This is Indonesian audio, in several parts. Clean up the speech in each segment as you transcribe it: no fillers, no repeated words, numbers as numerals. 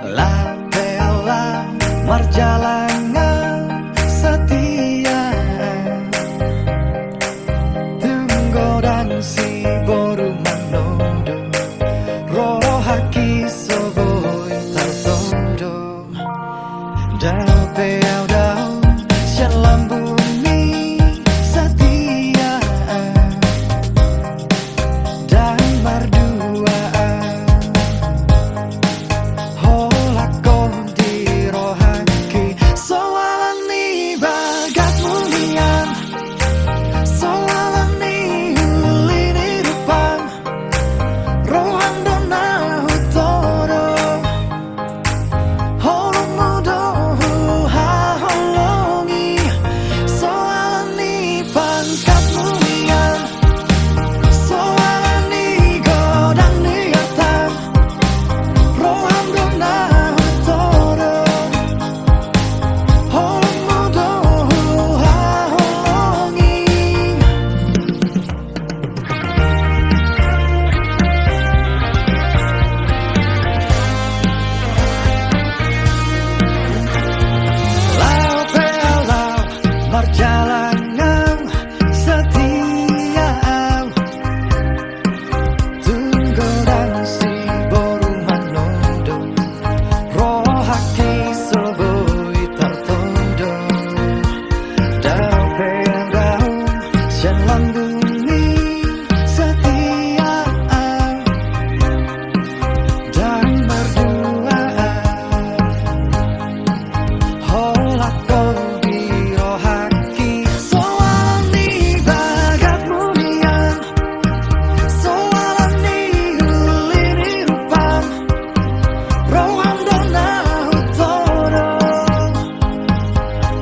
La bella marjalangan setia, tunggu dan si boru manodo, roh haki soboi tartodo. Dao peau dao shalom bumi setia, dan berduaan holakon di rohaki. Soalani bagat mulian, soalani hulini depan, rohan dona hutoro, holong mudo ha holongi. Soalani pangkat mulian, soalani godang niatan, rohan dona hutoro, holong mudo ha holongi. Lau pelau marjalangan setia, tunggu dan si boru manodo, roh haki soboi tartodo. Dao peau shalom bumi setia, dan berduaan holakon di rohaki. Soalani bagat mulian, soalani hulini rupan, rohan dona hutoro,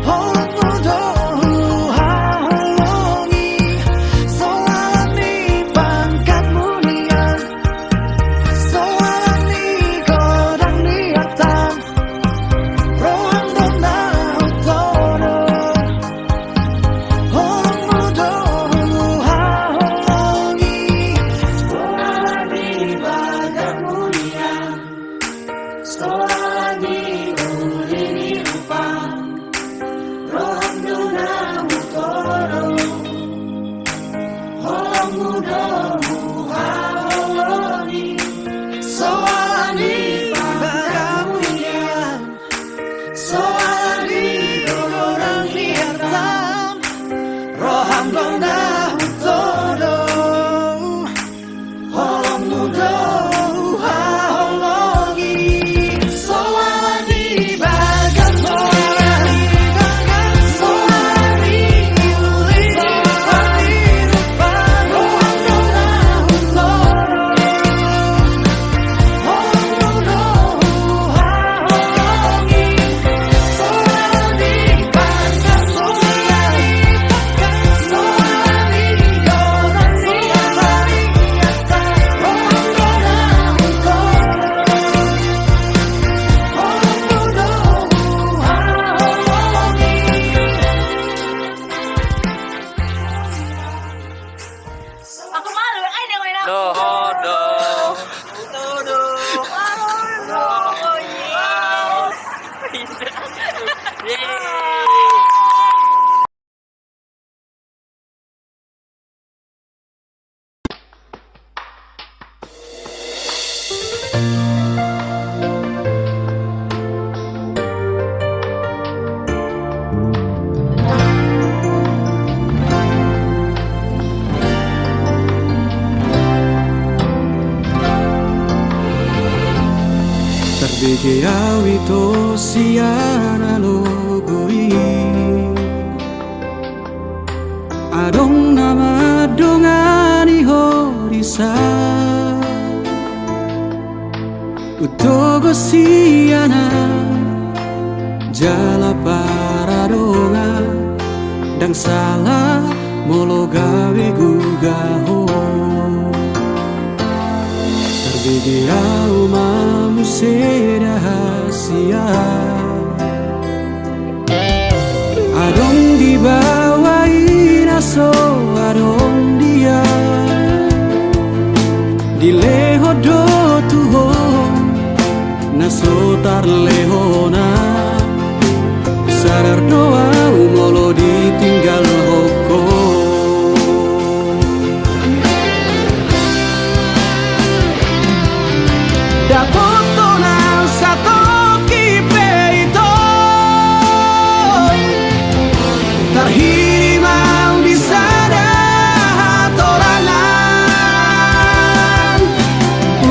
holong mudo ha holongi. Soalani pangkat mulian, soalani godang niatan, rohan dona hutoro, holong mudo ha holongi. Soalani bagat mulian, soalani hulini rupan, rohan dona hutoro, holong mudo ha holongi. Soalani bagat mulian, soalani godang niatan, rohan dona hutoro, holong mudo ha holongi. Soalani bagat mulian, soalani hulini rupan, rohan dona hutoro, holong mudo ha holongi. Soalani bagat mulian, soalani godang niatan, rohan dona hutoro, holong mudo ha holongi. Aku malu, ay nang wala. Todo. Todo. Oh, Terbigi awito siana logoi, adong nama dongani horisa, utogo siana jala paradonga, dang salah molo gawe gugaho. Terbigi au mamu rahasia, adong di bawah inaso adong dia, di leho do tuho sotar lehona sadar doa molo ditinggal hoko. Dapotona satu kipe itu terhirimau di sana hatorangan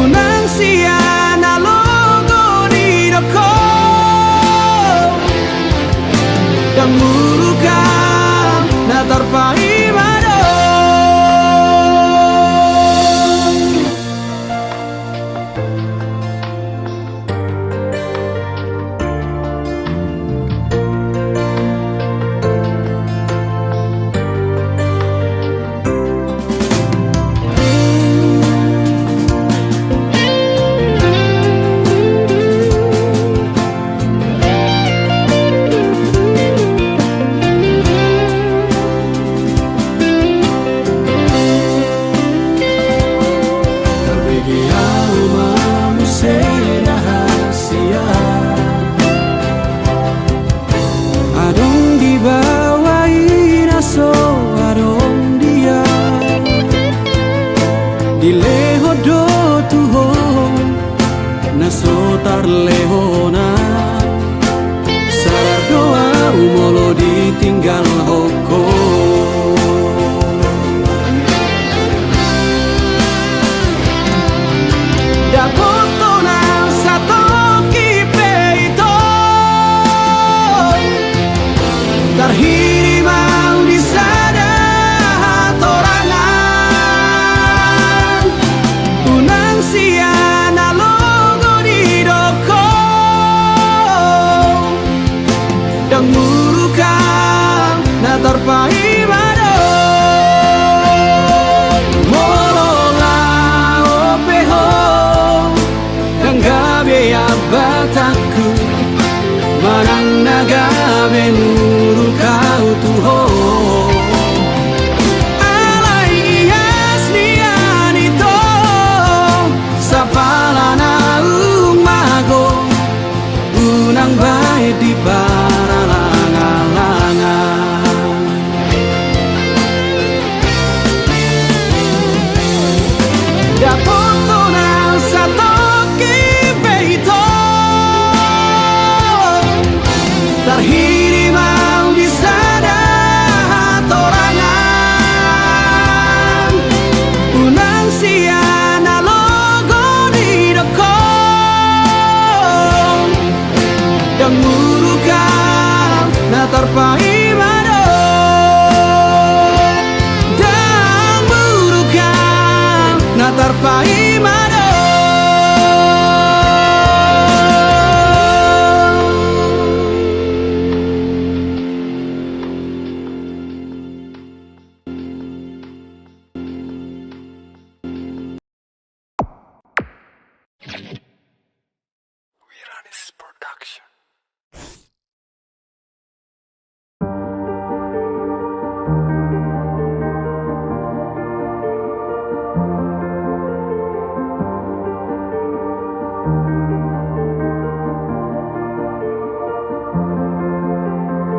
unang siana logo di doko dan murukan na terpaimado. Dilehodo tuho na sotar lehona sadar doa molo ditinggal hoko. Dapotona satu kipe itu terhirimau di sana hatorangan unang siana logo di doko dan murukan na terpaimado. Molola opeho dan gabe abataku manang nagabe murukau tuho. Unang baik di paralangan-langan dapotona satu kipe itu terhirimau di sana hatorangan unang siana logo di doko dan murukan na terpaimado. Dan murukan na terpaimado. Wiranis Production.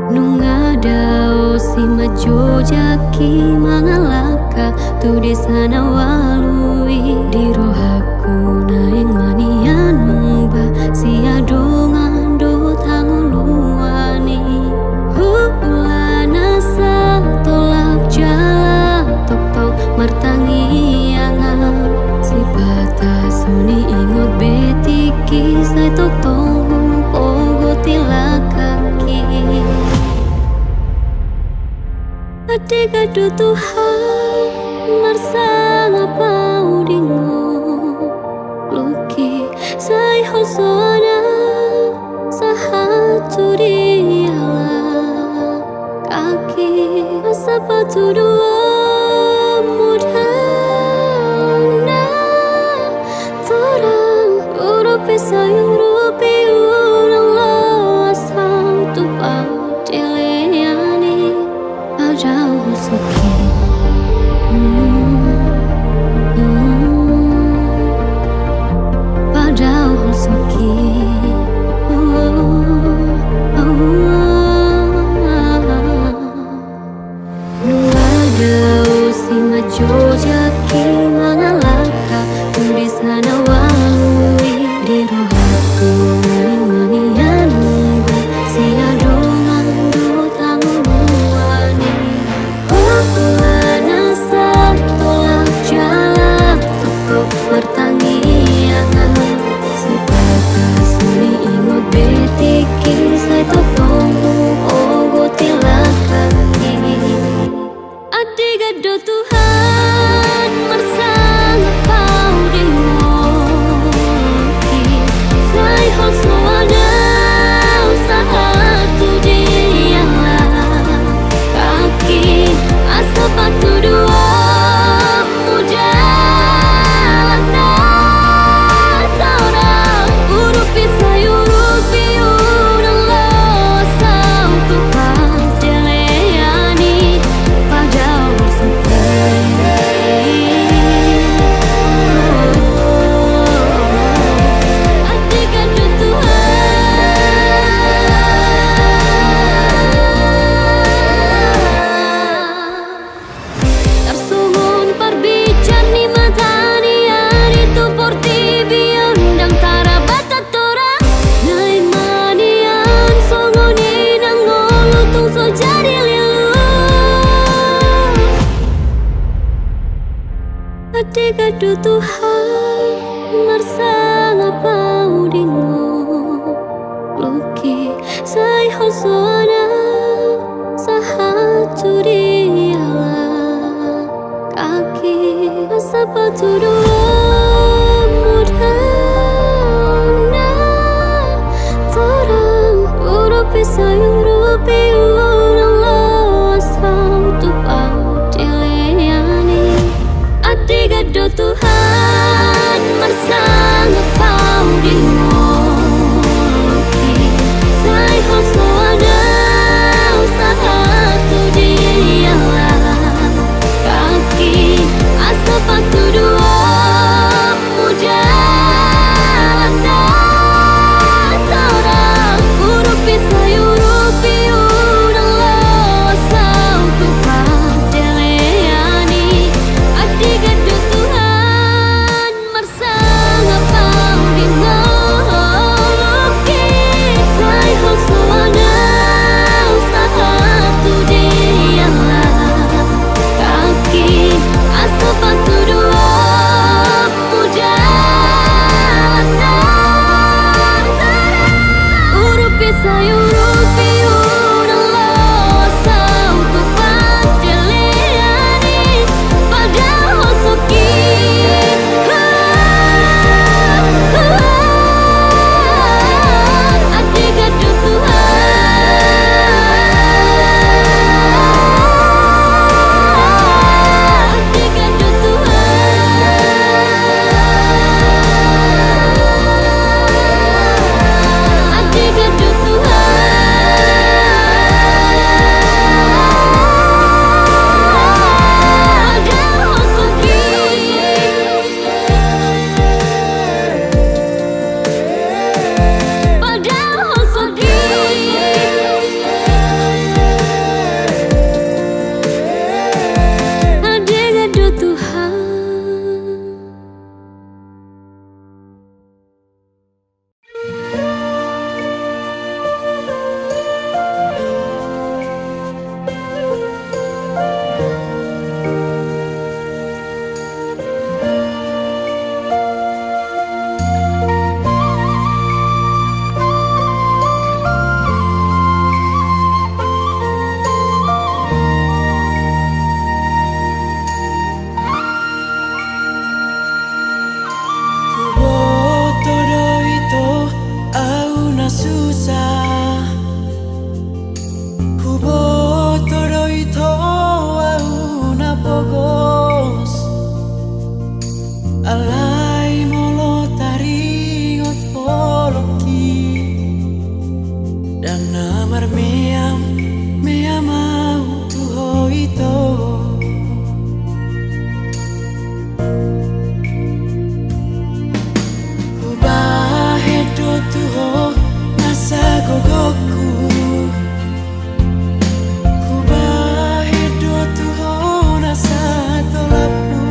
Nungadao si majo jaki mangalaka tu di sana walui di rohaku naing manian mungba si adongan do tanguluani hulana sa tolak jala tok tok martangi anga si bata suni ingot betiki sai tok tong pogo tilakaki. Adega do Tuhan marsang apa udingo luki sai hosona sahaturi ala kaki asapatu dua mudana torang urupi sayurupi urang lo asal tupa diliani jauh suki padahal suki Adigado Tuhan marsala pau dingo luki sai hosoana sahatu diala kaki sepatu dua muda na torang urupi sayurupi urang lo asfaltu pau diliani adigado Tuhan marsala pau dingo luki sai hosoana sahatu diala kaki sepatu dua muda na torang urupi sayurupi urang lo asfaltu pau diliani adigado Tuhan marsala pau dingo luki sai hosoana sahatu diala kaki sepatu dua muda na urupi sayurupi urang lo asfaltu pau diliani padahal hosoki adigado alai molo taringot poloki dan namar meam meamau tuho ito ubahedo tuho nasa gogoku ubahedo tuho nasa tolapu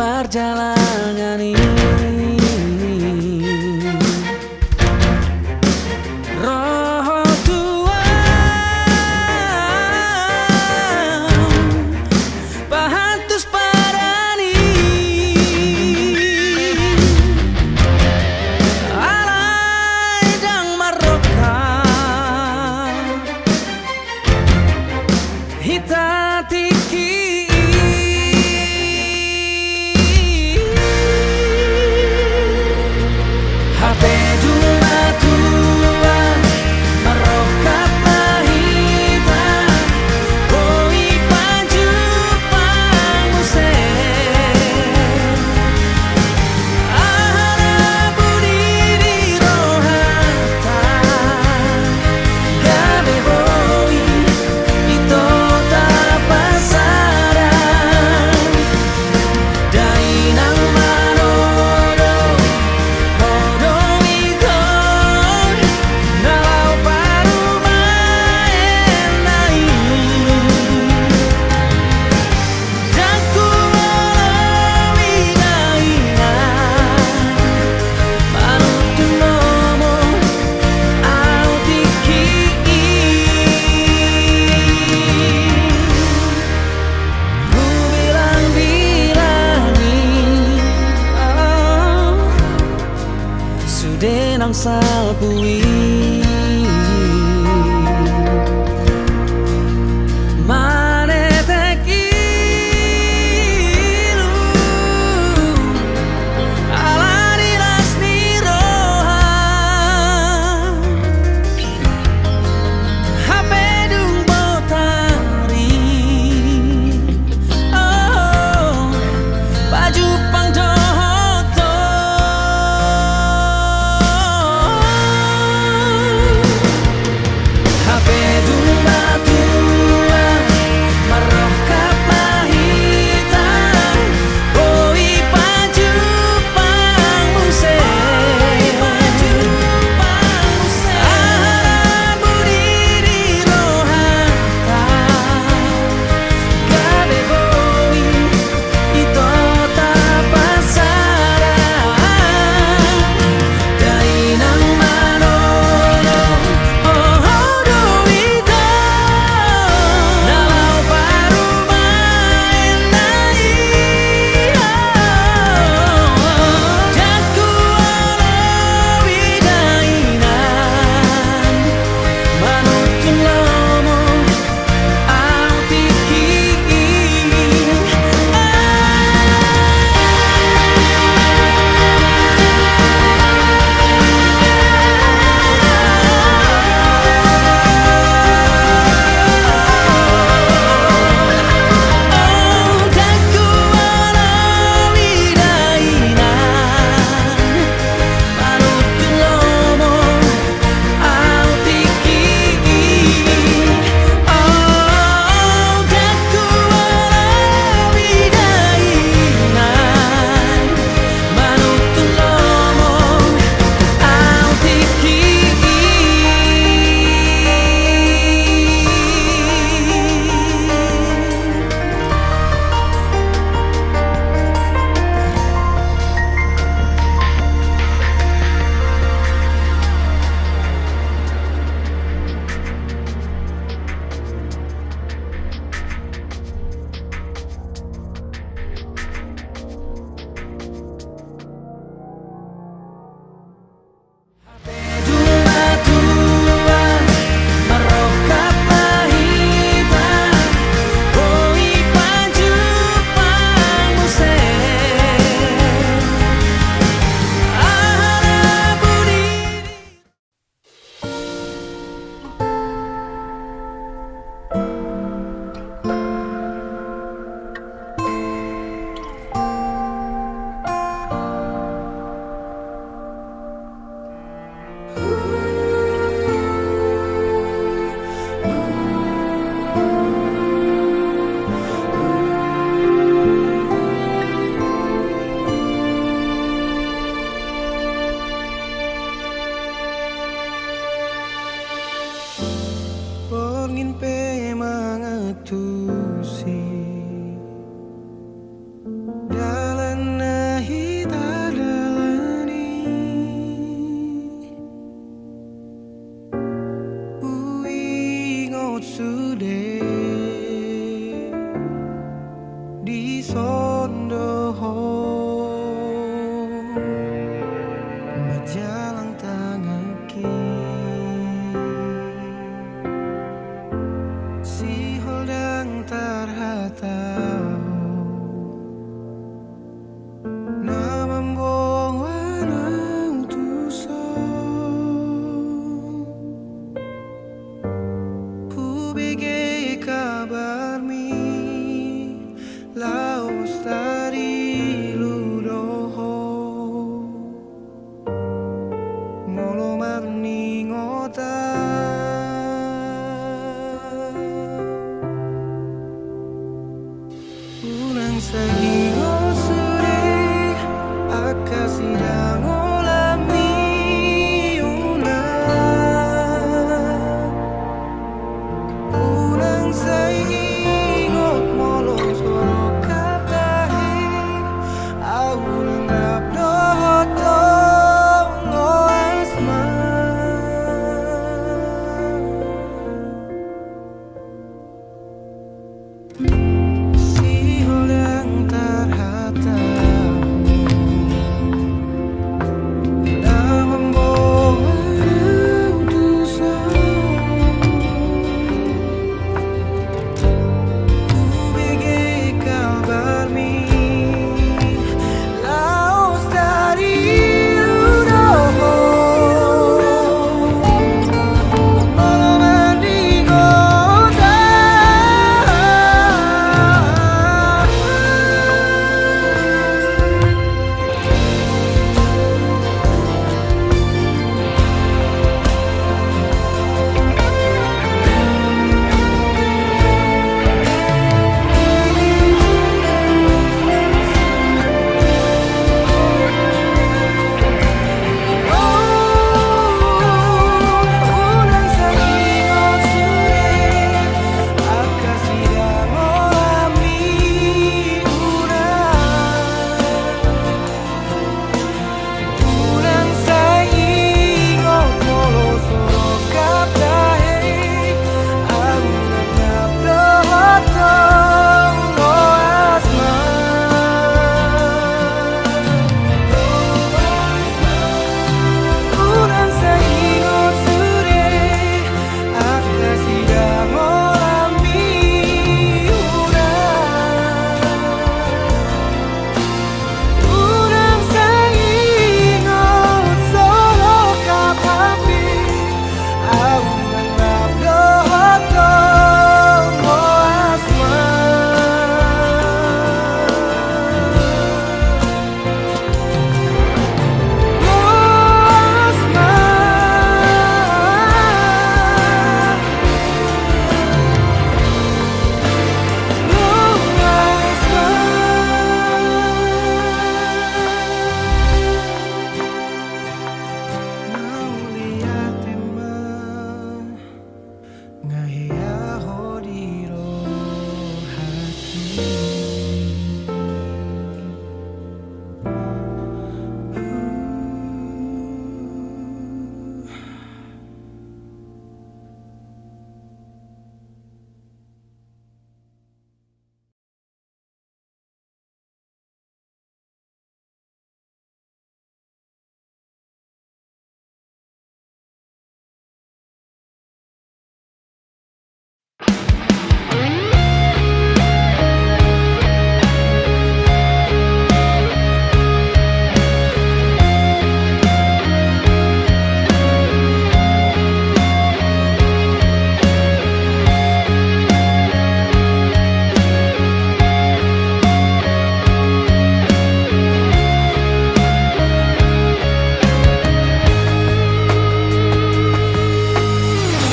perjalanan ini. Roh Tuhan pahantus parani alai dang maroka hitatiki denang salpui manetek ilu alani rasni rohan hapedung botari oh baju pang di sondoho majalang tangaki si holdang tarhatau na membawa Hubege kabarmi laos dari ludoho molo marni ngota unang sahingo suri akasidang olami unang sahingot molong soro katahi aulang rap dohoto lo asma si holang tarhata na membawa dosa Hubege kabarmi laos dari ludoho molo mandi kota unang sahingot suri akasidang olami unang sahingot molo soro katahe aulang rap dohoto lo asma unang sahingot suri akasidang olami unang sahingot soro kapapi aulang rap dohoto lo asma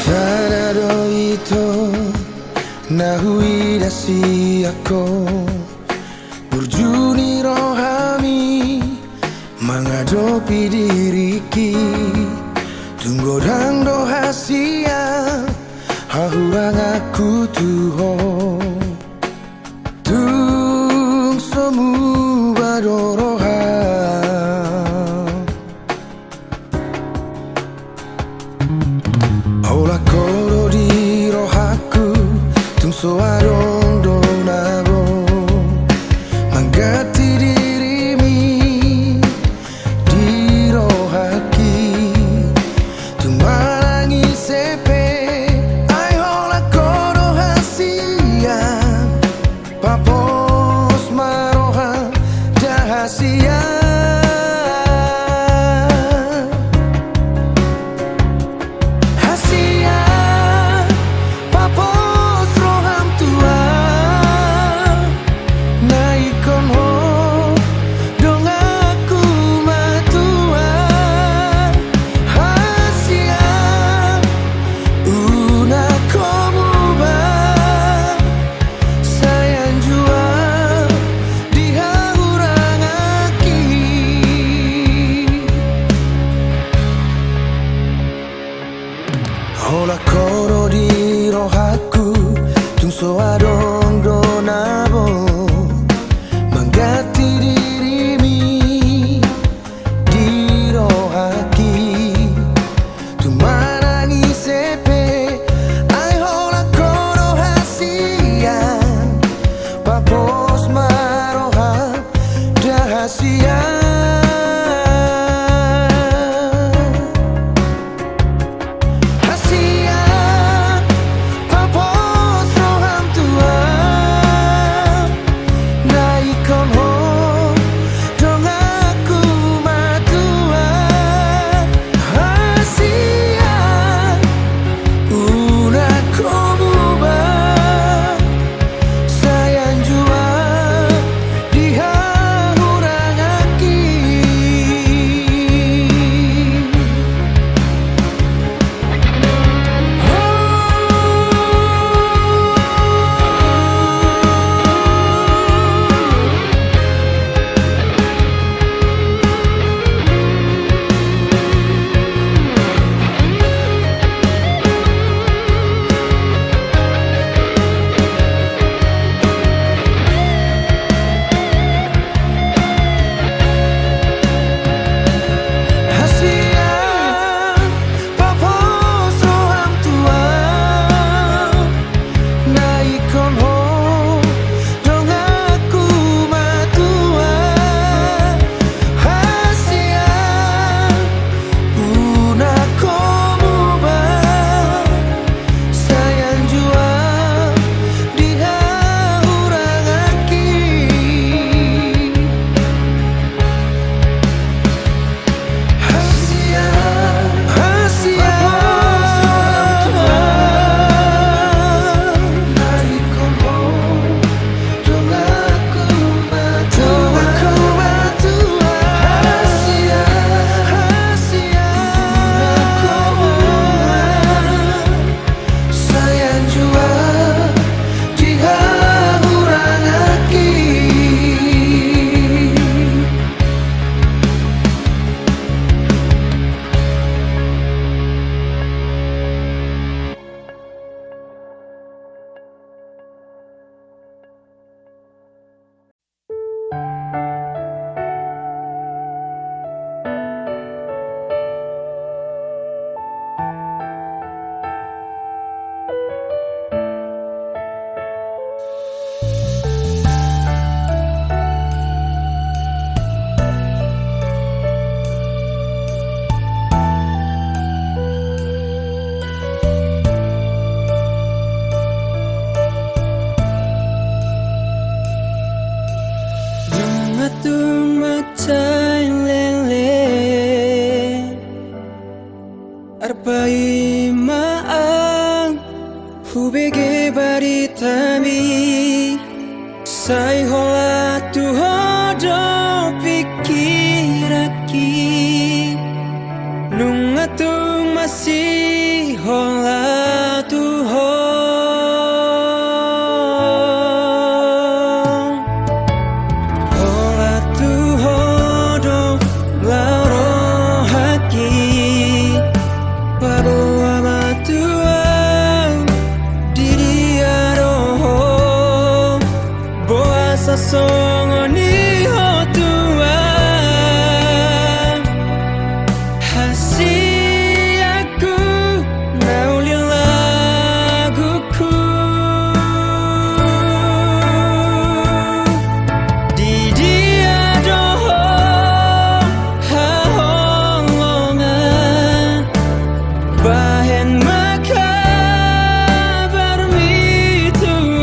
Sarado ito nahui dasi ako Burjuni rohami menghadapi diriki Tunggu dan doa siang hahurang aku tuho Tung semu badoroha Ola koro di rohaku Tung so adong donabo rahasia. Rahasia papos roham tua naikon ho dong aku matua. Rahasia una como ba sayang jua dihangurang aki. Hola koro di rohaku tungso adong donabo manggati dirimi di rohaki tumarangi sepe ai hola koro hasia papos maroha rahasia. Arpai maang hubege baritami sai hola tu hodo pikiraki nunga tu masih hola tu ho hola tu hodo lauro haki Pabo amatua diri aroho boa sasongo ni hotua hasiaku nauli laguku di dia doho hahongongan bahen makabar mituang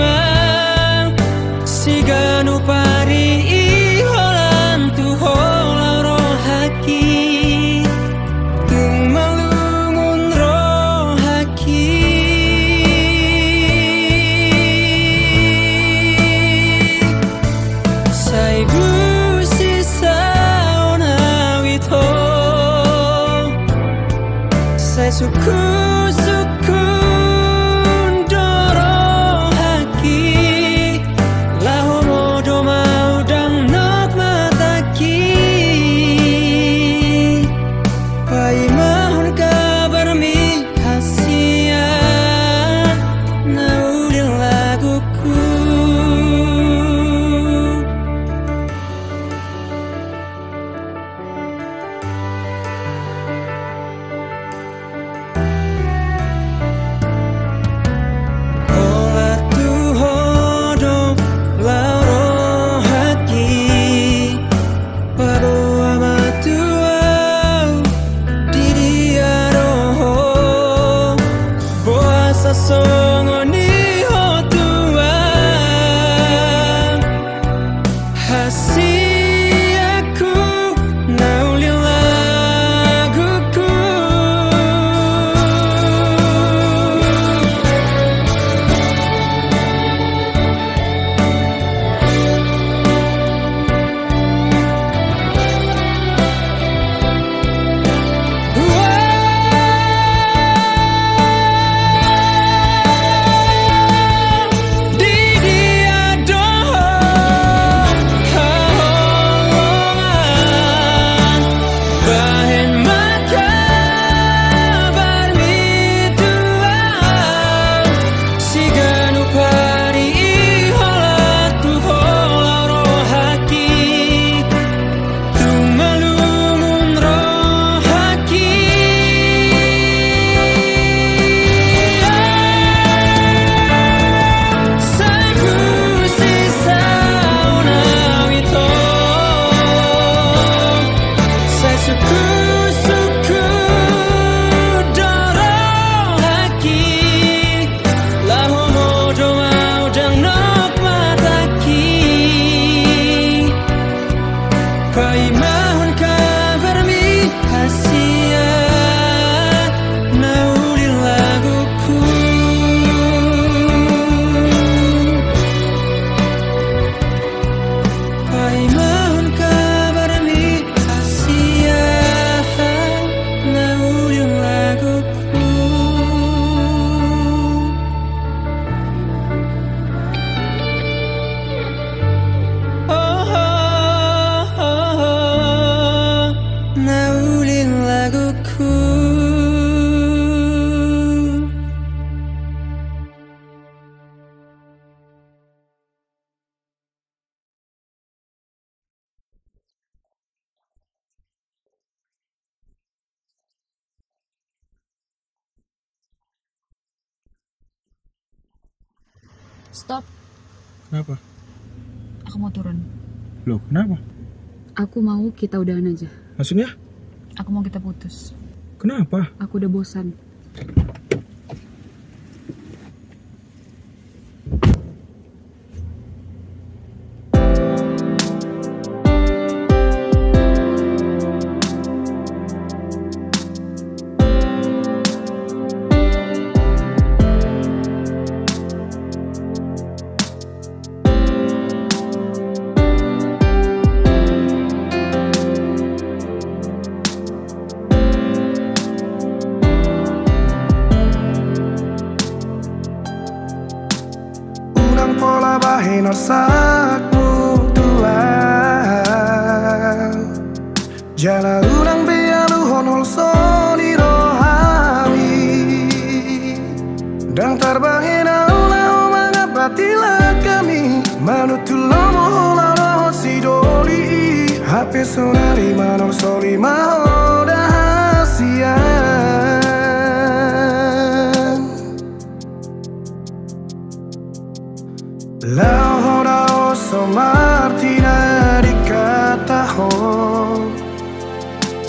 siganu pari iholan suku-suku doro haki laho modo mau dang nok mataki pai mahon kabar mi hasia naudil laguku. Songoni hotua hasiaku naulil laguku. Pai mahon kabar mi hasia naulil laguku. Pai mahon kabar mi hasia naulil laguku. Naulil laguku. Stop, Kenapa? aku mau turun. Loh, kenapa? Aku mau kita udahan aja. Maksudnya? Aku mau kita putus. Kenapa? Aku udah bosan. Pola bahino sakmu tua jala urang bealu honol soni rohami dan tarbahina ula omanga batila kami manutulomo hola roho sidoli hape sonari manol soli mahoda hasia. La hora oso martina di kataho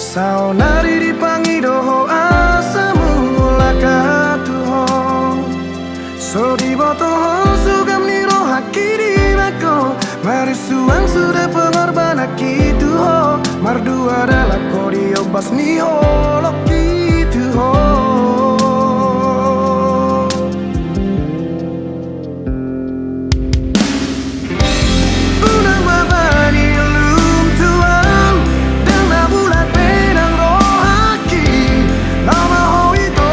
saonari dipangido ho asamu lakatuho so di boto ho sugam niro hakiri bako marisuang sudah pengorbanan gitu ho mardu adalah kodio bas ni ho lok gitu ho. Lama ho ito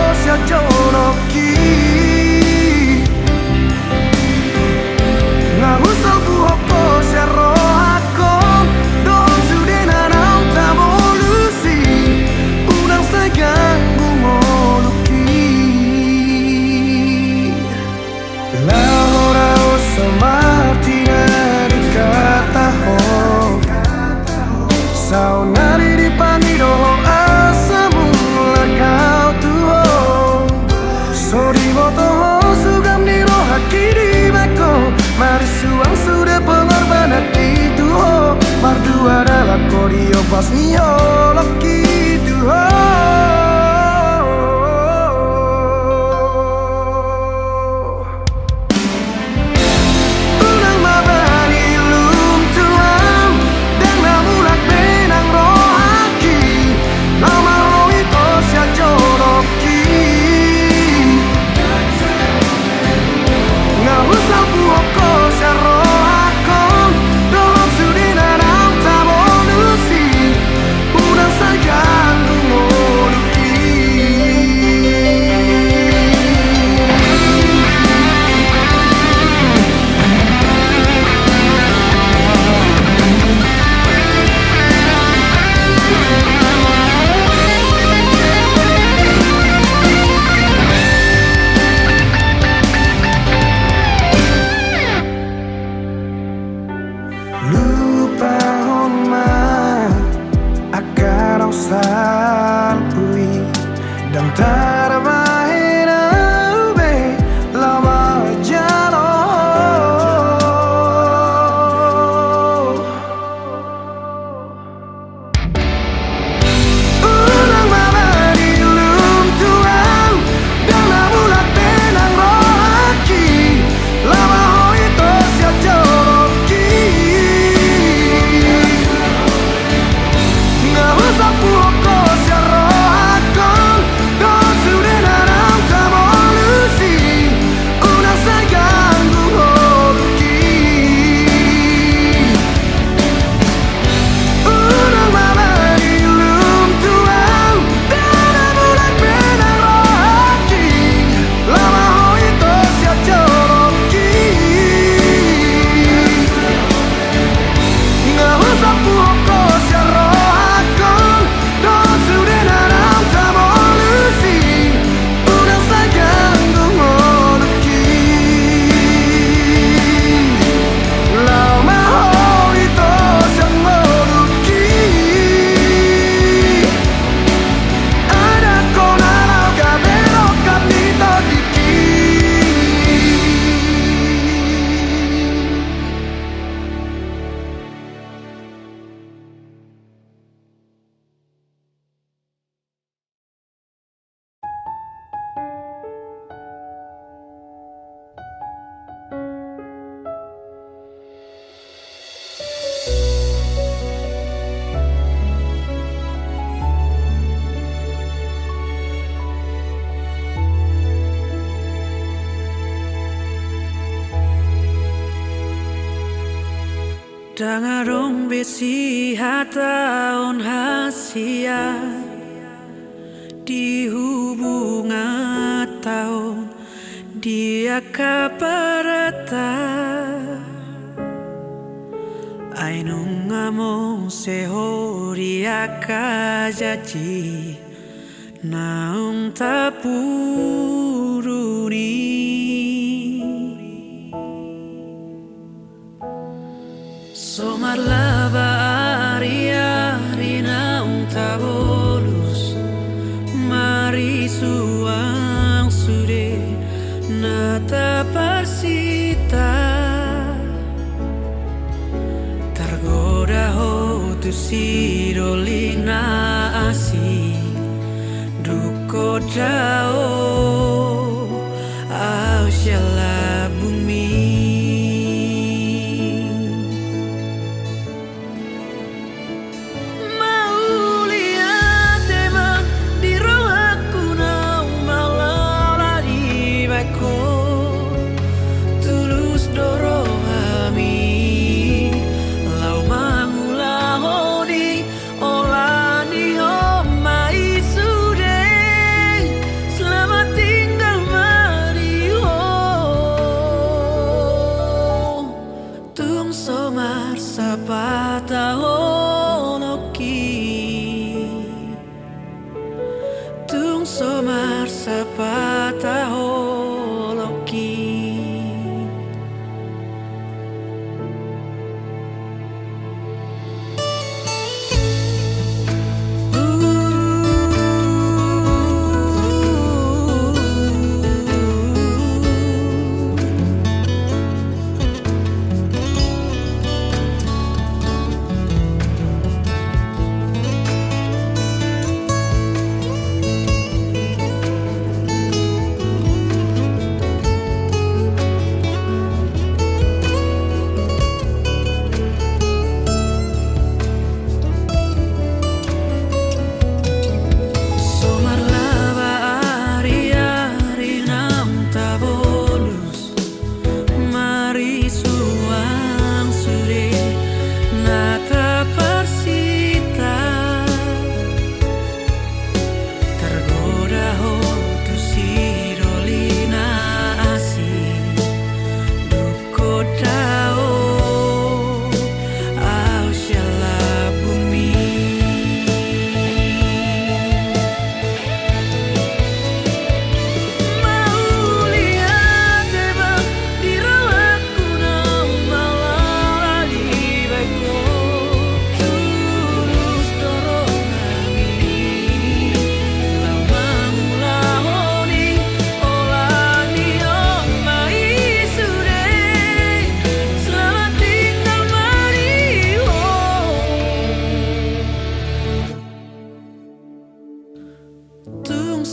mas mio loki duho. Unang mabani lum tuam dan namulak benang rohaki lama ito siya joroki nga usap buhok ko siya rohakon doon sudin na ng tabolusi unang sayang lumuluki. Lupa homa akan ang salpui dan tarabahin ube lama jalo. Unang mabani lum tuang dan namulat benang rohaki lama ho ito siya joroki nga usap buhok ko siya rohakon doon sudin na ng tabolusi unang sayang lumuluki. Unang mabani lum tuang dan namulat benang rohaki lama ho ito siya joroki nga usap buhok ko siya rohakon doon sudin na ng tabolusi unang sayang lumuluki. Lama ho ito siyang muluki ada ko na lang kabelo kap nito diki. Dangarong besi hataon hasia di hubungan tahun dia kaparata ainung ngamong sehori akajaji naung tapuruni. Somar lava aria rina un tabolus mari suang sude nata pasita targoda ho tu sirolina asi duko jao au shala bumi. Somar sapata holoki.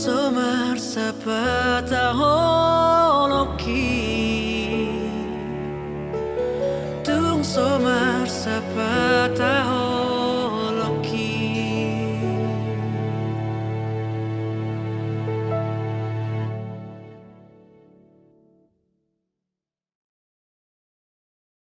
somar sapataholoki tung somar sapataho